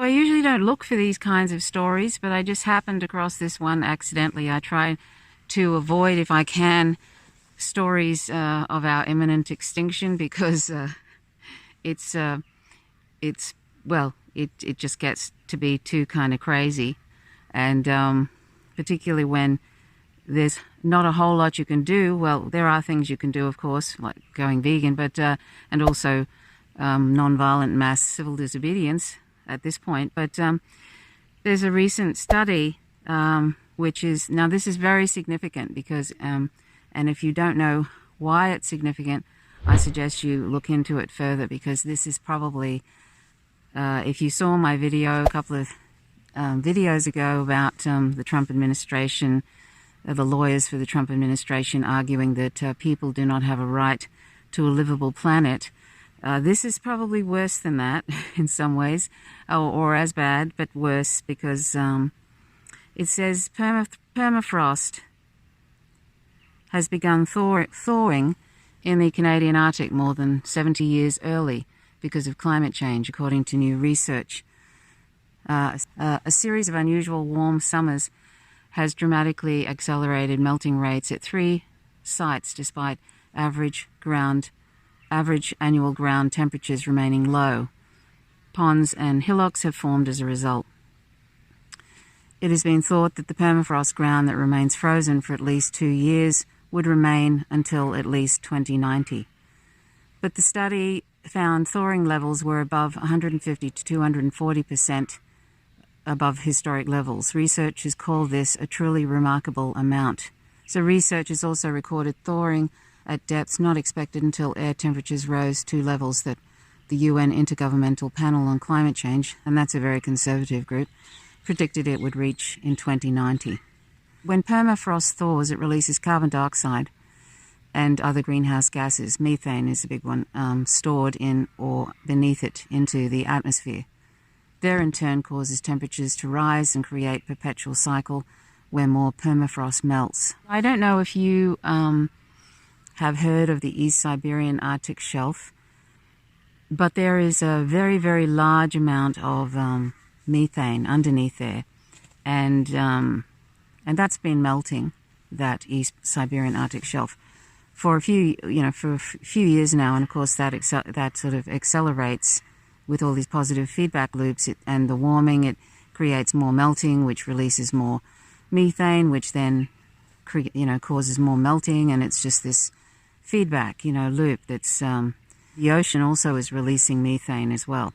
I usually don't look for these kinds of stories, but I just happened across this one accidentally. I try to avoid, if I can, stories of our imminent extinction because it's well, it just gets to be too kind of crazy, and particularly when there's not a whole lot you can do. Well, there are things you can do, of course, like going vegan, but and also non-violent mass civil disobedience at this point. But there's a recent study which is, now this is very significant because, and if you don't know why it's significant, I suggest you look into it further, because this is probably, if you saw my video a couple of videos ago about the Trump administration, the lawyers for the Trump administration arguing that people do not have a right to a livable planet, this is probably worse than that in some ways, or as bad, but worse, because it says permafrost has begun thawing in the Canadian Arctic more than 70 years early because of climate change, according to new research. A series of unusual warm summers has dramatically accelerated melting rates at 3 sites, despite average annual ground temperatures remaining low. Ponds and hillocks have formed as a result. It has been thought that the permafrost ground that remains frozen for at least 2 years would remain until at least 2090. But the study found thawing levels were above 150 to 240% above historic levels. Researchers call this a truly remarkable amount. So researchers also recorded thawing at depths not expected until air temperatures rose to levels that the UN Intergovernmental Panel on Climate Change, and that's a very conservative group, predicted it would reach in 2090. When permafrost thaws, it releases carbon dioxide and other greenhouse gases. Methane is a big one, stored in or beneath it into the atmosphere. There in turn causes temperatures to rise and create a perpetual cycle where more permafrost melts. I don't know if you have heard of the East Siberian Arctic Shelf, but there is a very, very large amount of methane underneath there, and that's been melting, that East Siberian Arctic Shelf, for a few years now, and of course that sort of accelerates with all these positive feedback loops, and the warming, it creates more melting, which releases more methane, which then causes more melting, and it's just this feedback loop that's the ocean also is releasing methane as well,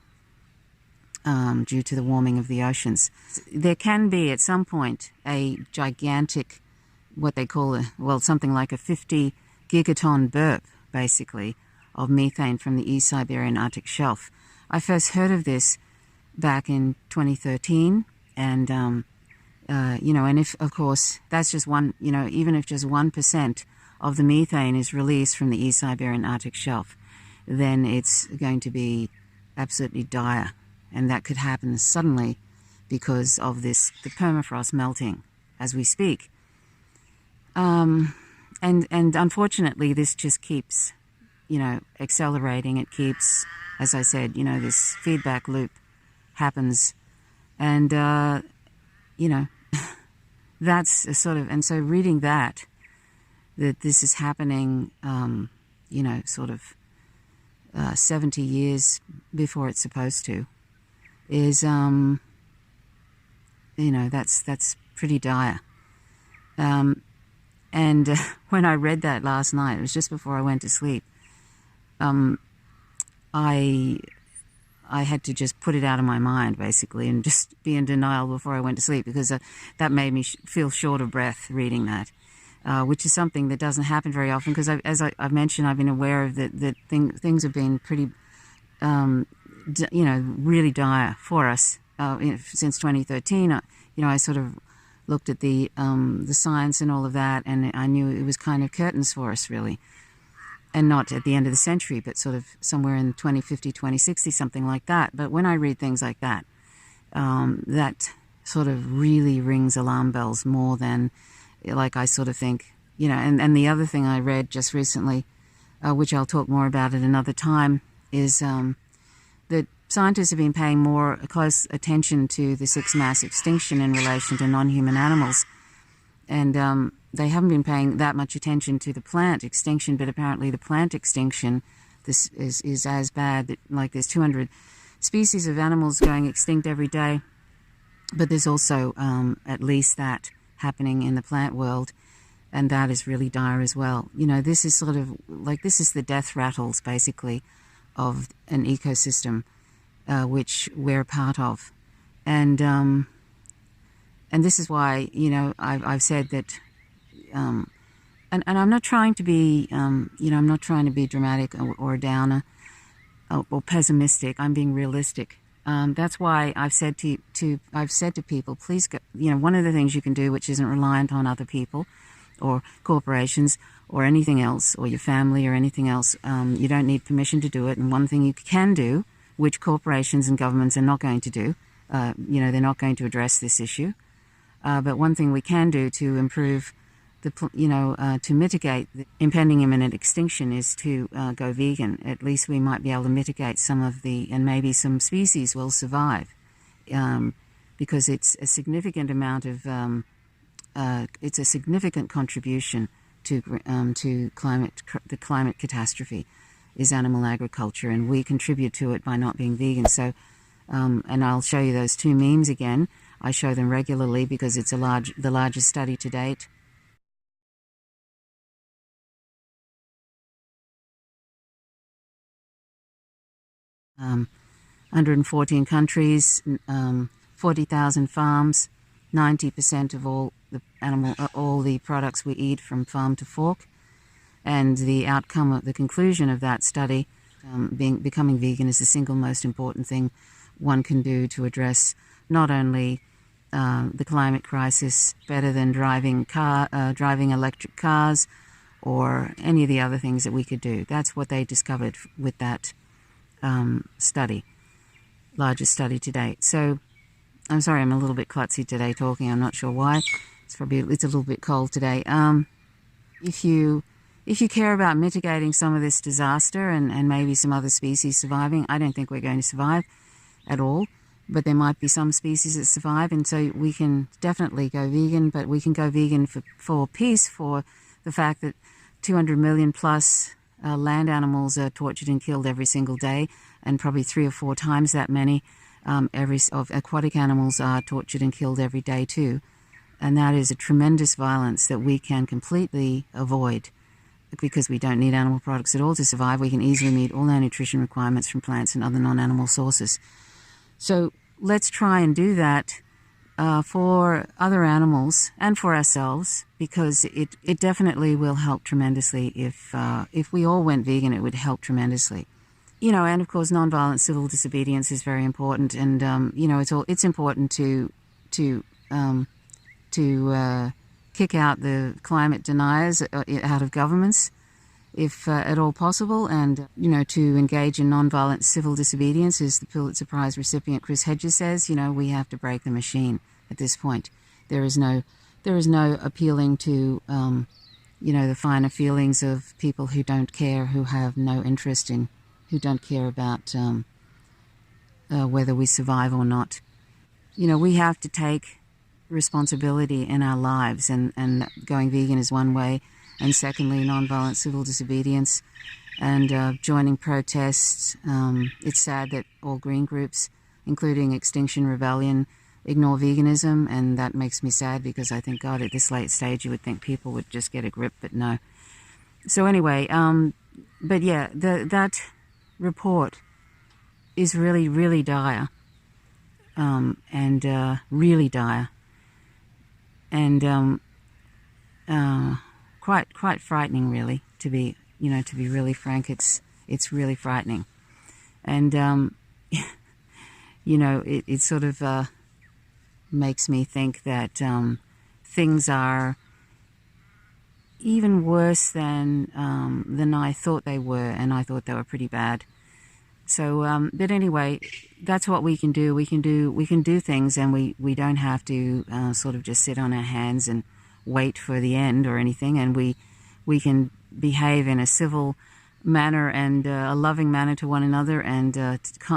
due to the warming of the oceans. There can be at some point a gigantic, what they call something like a 50 gigaton burp, basically, of methane from the East Siberian Arctic Shelf. I first heard of this back in 2013, and and if, of course, that's just one, even if just 1% of the methane is released from the East Siberian Arctic Shelf, then it's going to be absolutely dire, and that could happen suddenly because of the permafrost melting as we speak. And unfortunately, this just keeps, accelerating. It keeps, as I said, this feedback loop happens, and that's a sort of, and so reading that this is happening, 70 years before it's supposed to, is, that's pretty dire. And when I read that last night, it was just before I went to sleep, I had to just put it out of my mind, basically, and just be in denial before I went to sleep, because that made me feel short of breath reading that, which is something that doesn't happen very often, because as I've mentioned, I've been aware of that things have been pretty, really dire for us since 2013. I sort of looked at the science and all of that, and I knew it was kind of curtains for us, really. And not at the end of the century, but sort of somewhere in 2050, 2060, something like that. But when I read things like that, that sort of really rings alarm bells more than, like, I sort of think, and the other thing I read just recently, which I'll talk more about at another time, is that scientists have been paying more close attention to the sixth mass extinction in relation to non-human animals, and they haven't been paying that much attention to the plant extinction. But apparently, the plant extinction this is as bad. That, like, there's 200 species of animals going extinct every day, but there's also at least that happening in the plant world, and that is really dire as well. You know, this is sort of like, this is the death rattles basically of an ecosystem which we're a part of, and this is why, you know, I've said that, and I'm not trying to be, you know, I'm not trying to be dramatic or a downer or pessimistic. I'm being realistic. That's why I've said to people, please go, you know, one of the things you can do, which isn't reliant on other people or corporations or anything else, or your family or anything else, you don't need permission to do it. And one thing you can do, which corporations and governments are not going to do, you know, they're not going to address this issue. But one thing we can do to improve to mitigate the impending imminent extinction is to go vegan. At least we might be able to mitigate some of and maybe some species will survive, because it's a significant amount of, it's a significant contribution to the climate catastrophe is animal agriculture, and we contribute to it by not being vegan. So, and I'll show you those two memes again. I show them regularly because it's the largest study to date. 114 countries, 40,000 farms, 90% of all the products we eat from farm to fork, and the outcome, the conclusion of that study, becoming vegan is the single most important thing one can do to address not only the climate crisis better than driving electric cars or any of the other things that we could do. That's what they discovered with that study, largest study to date. So I'm sorry, I'm a little bit klutzy today talking. I'm not sure why. It's a little bit cold today. If you care about mitigating some of this disaster and maybe some other species surviving, I don't think we're going to survive at all, but there might be some species that survive, and so we can definitely go vegan, but we can go vegan for peace, for the fact that 200 million plus land animals are tortured and killed every single day, and probably 3 or 4 times that many of aquatic animals are tortured and killed every day too. And that is a tremendous violence that we can completely avoid, because we don't need animal products at all to survive. We can easily meet all our nutrition requirements from plants and other non-animal sources. So let's try and do that for other animals and for ourselves, because it definitely will help tremendously. If we all went vegan, it would help tremendously. You know, and of course, nonviolent civil disobedience is very important, and you know, it's important to kick out the climate deniers out of governments, if at all possible, and you know, to engage in nonviolent civil disobedience, as the Pulitzer Prize recipient Chris Hedges says. You know, we have to break the machine at this point. There is no appealing to you know, the finer feelings of people who don't care, who have no interest in, who don't care about whether we survive or not. You know, we have to take responsibility in our lives, and going vegan is one way, and secondly, nonviolent civil disobedience and joining protests. It's sad that all green groups, including Extinction Rebellion, ignore veganism, and that makes me sad, because I think, God, at this late stage you would think people would just get a grip, but no. So anyway, but yeah, that report is really, really dire, and really dire, and quite frightening, really. To be really frank, it's really frightening, and you know, it sort of makes me think that things are even worse than I thought they were, and I thought they were pretty bad. So, but anyway, that's what we can do. We can do things, and we don't have to sort of just sit on our hands and wait for the end or anything. And we can behave in a civil, manner and a loving manner to one another, and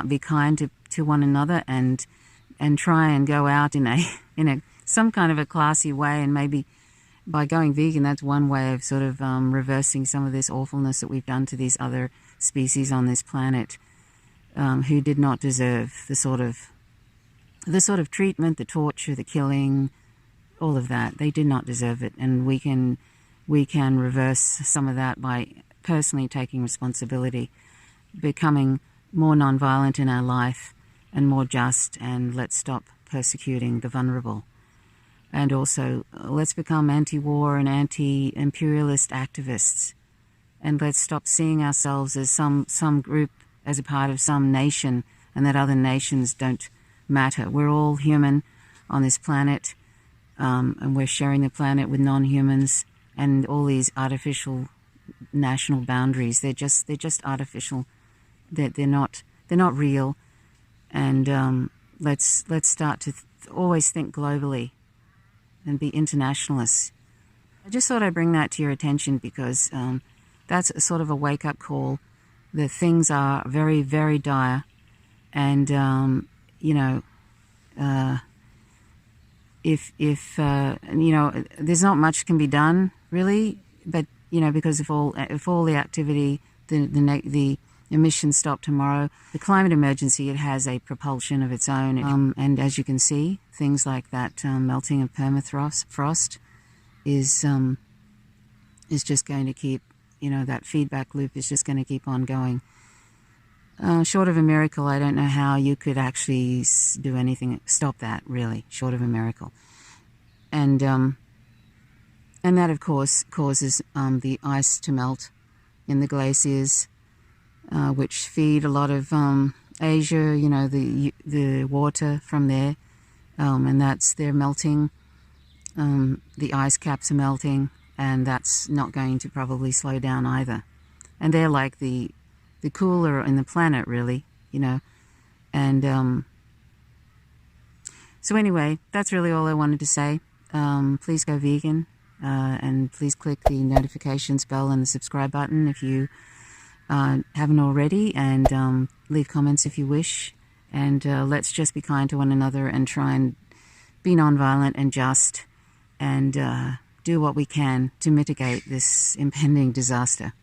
be kind to one another, and try and go out in a some kind of a classy way. And maybe by going vegan, that's one way of sort of reversing some of this awfulness that we've done to these other species on this planet, who did not deserve the sort of treatment, the torture, the killing, all of that. They did not deserve it, and we can reverse some of that by personally taking responsibility, becoming more nonviolent in our life and more just, and let's stop persecuting the vulnerable. And also, let's become anti-war and anti-imperialist activists, and let's stop seeing ourselves as some group, as a part of some nation, and that other nations don't matter. We're all human on this planet, and we're sharing the planet with non-humans, and all these artificial national boundaries, they're just artificial. They're not real. And let's start to always think globally and be internationalists. I just thought I'd bring that to your attention because that's a sort of a wake-up call that things are very, very dire, and if there's not much can be done really, but because if all the activity, the emissions stop tomorrow, the climate emergency, it has a propulsion of its own, and as you can see, things like that melting of permafrost is just going to keep, that feedback loop is just going to keep on going. Short of a miracle, I don't know how you could actually do anything, stop that, really, short of a miracle. And that, of course, causes the ice to melt in the glaciers, which feed a lot of Asia, the water from there, and they're melting. The ice caps are melting, and that's not going to probably slow down either. And they're like the cooler in the planet, really, And so anyway, that's really all I wanted to say. Please go vegan, and please click the notifications bell and the subscribe button if you haven't already, and leave comments if you wish. And let's just be kind to one another and try and be nonviolent and just, and do what we can to mitigate this impending disaster.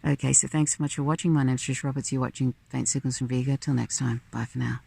Okay, so thanks so much for watching. My name's Trish Roberts. You're watching Faint Signals from Vega. Till next time. Bye for now.